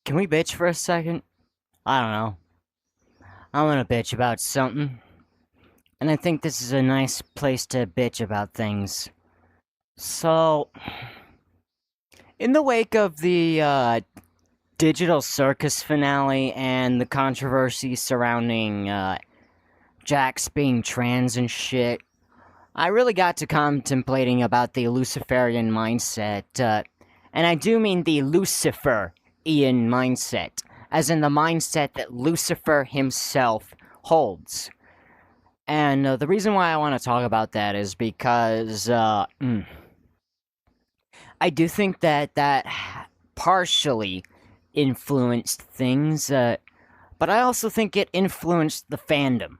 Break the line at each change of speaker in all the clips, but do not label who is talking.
Can we bitch for a second? I don't know. I want to bitch about something. And I think this is a nice place to bitch about things. So, in the wake of the Digital Circus finale and the controversy surrounding Jax being trans and shit, I really got to contemplating about the Luciferian mindset, and I do mean the Luciferian mindset, as in the mindset that Lucifer himself holds. And the reason why I want to talk about that is because I do think that partially influenced things, but I also think it influenced the fandom.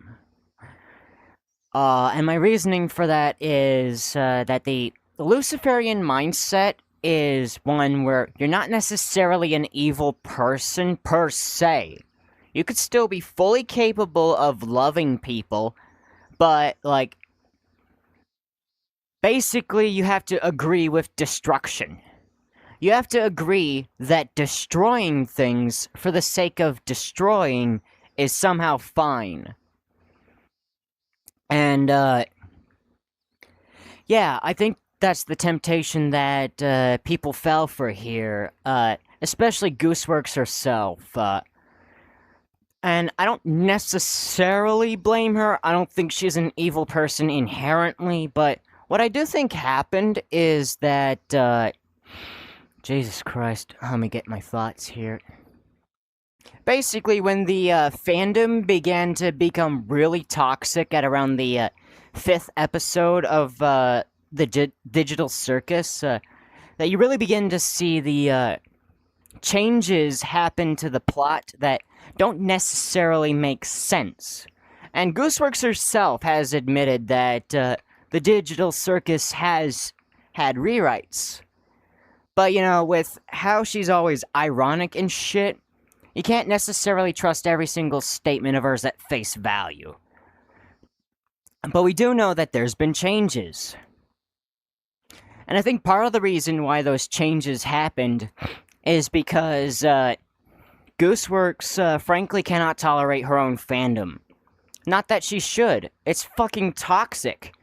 And my reasoning for that is that the Luciferian mindset is one where you're not necessarily an evil person per se. You could still be fully capable of loving people, but, like, basically you have to agree with destruction. You have to agree that destroying things for the sake of destroying is somehow fine. And, yeah, I think that's the temptation that people fell for here, especially Gooseworx herself. And I don't necessarily blame her. I don't think she's an evil person inherently, but what I do think happened is that, Jesus Christ, let me get my thoughts here. Basically, when the fandom began to become really toxic at around the 5th episode of the Digital Circus, that you really begin to see the changes happen to the plot that don't necessarily make sense. And Gooseworx herself has admitted that the Digital Circus has had rewrites. But, you know, with how she's always ironic and shit, you can't necessarily trust every single statement of hers at face value. But we do know that there's been changes. And I think part of the reason why those changes happened is because Gooseworx frankly cannot tolerate her own fandom. Not that she should. It's fucking toxic.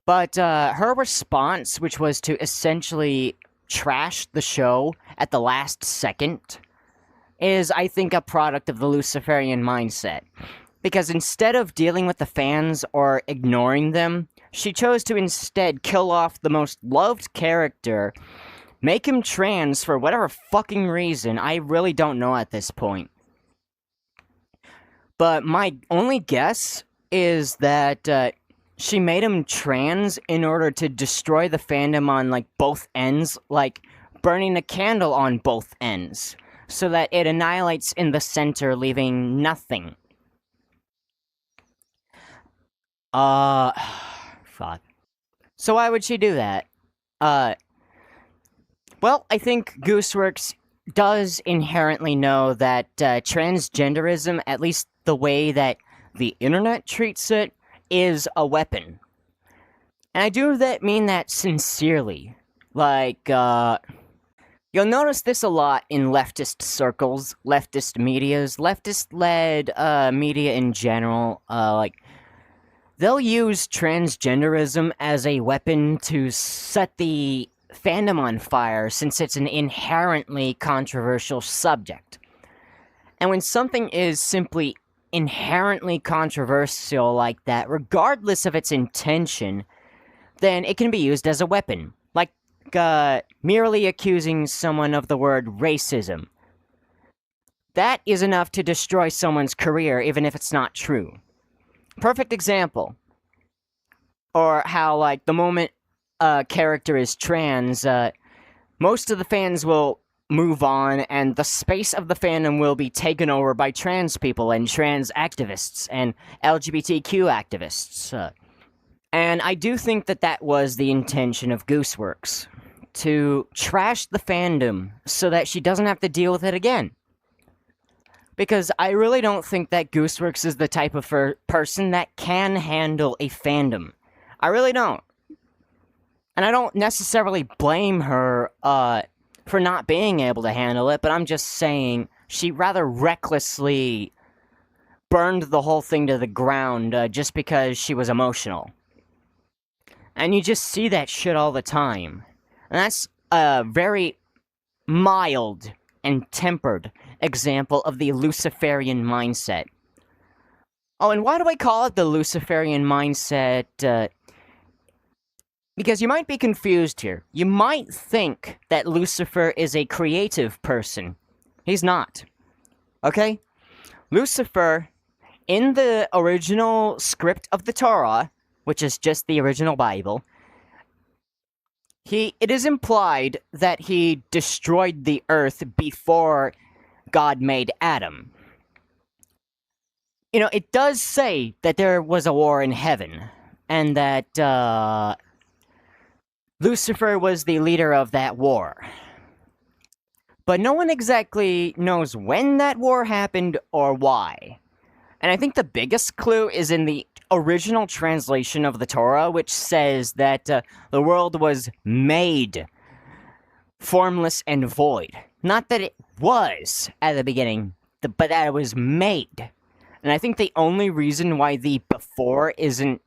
But her response, which was to essentially trash the show at the last second, is, I think, a product of the Luciferian mindset. Because instead of dealing with the fans or ignoring them, she chose to instead kill off the most loved character, make him trans for whatever fucking reason, I really don't know at this point. But my only guess is that she made him trans in order to destroy the fandom on, like, both ends, like burning a candle on both ends, so that it annihilates in the center, leaving nothing. Fuck. So why would she do that? Well, I think Gooseworx does inherently know that transgenderism, at least the way that the internet treats it, is a weapon. And I do mean that sincerely. Like, you'll notice this a lot in leftist circles, leftist medias, leftist-led media in general. Like, they'll use transgenderism as a weapon to set the fandom on fire, since it's an inherently controversial subject. And when something is simply inherently controversial like that, regardless of its intention, then it can be used as a weapon. Like, merely accusing someone of the word racism. That is enough to destroy someone's career, even if it's not true. Perfect example. Or how, like, the moment a character is trans, most of the fans will move on, and the space of the fandom will be taken over by trans people and trans activists and LGBTQ activists. And I do think that that was the intention of Gooseworx, to trash the fandom so that she doesn't have to deal with it again. Because I really don't think that Gooseworx is the type of person that can handle a fandom. I really don't. And I don't necessarily blame her, for not being able to handle it, but I'm just saying she rather recklessly burned the whole thing to the ground just because she was emotional. And you just see that shit all the time. And that's a very mild and tempered example of the Luciferian mindset. Oh, and why do I call it the Luciferian mindset? Because you might be confused here. You might think that Lucifer is a creative person. He's not. Okay? Lucifer, in the original script of the Torah, which is just the original Bible, it is implied that he destroyed the earth before God made Adam. You know, it does say that there was a war in heaven, and that, Lucifer was the leader of that war. But no one exactly knows when that war happened or why. And I think the biggest clue is in the original translation of the Torah, which says that the world was made formless and void. Not that it was at the beginning, but that it was made. And I think the only reason why the before isn't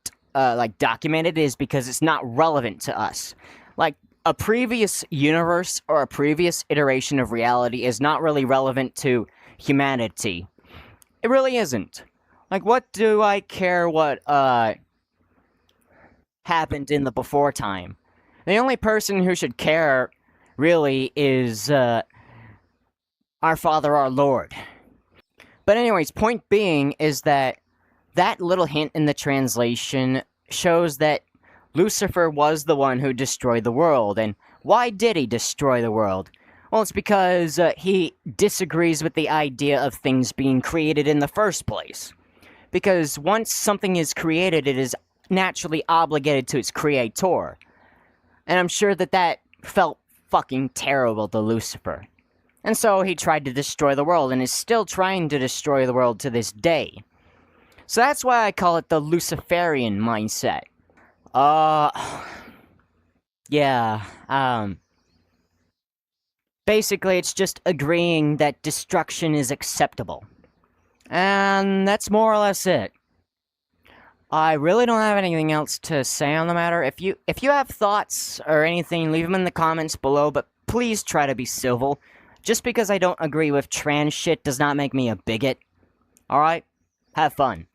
documented is because it's not relevant to us. Like, a previous universe or a previous iteration of reality is not really relevant to humanity. It really isn't. Like, what do I care what happened in the before time? The only person who should care, really, is our Father, our Lord. But anyways, point being is that little hint in the translation shows that Lucifer was the one who destroyed the world. And why did he destroy the world? Well, it's because he disagrees with the idea of things being created in the first place. Because once something is created, it is naturally obligated to its creator. And I'm sure that felt fucking terrible to Lucifer. And so he tried to destroy the world, and is still trying to destroy the world to this day. So that's why I call it the Luciferian mindset. Yeah, basically it's just agreeing that destruction is acceptable. And that's more or less it. I really don't have anything else to say on the matter. If you have thoughts or anything, leave them in the comments below, but please try to be civil. Just because I don't agree with trans shit does not make me a bigot. Alright? Have fun.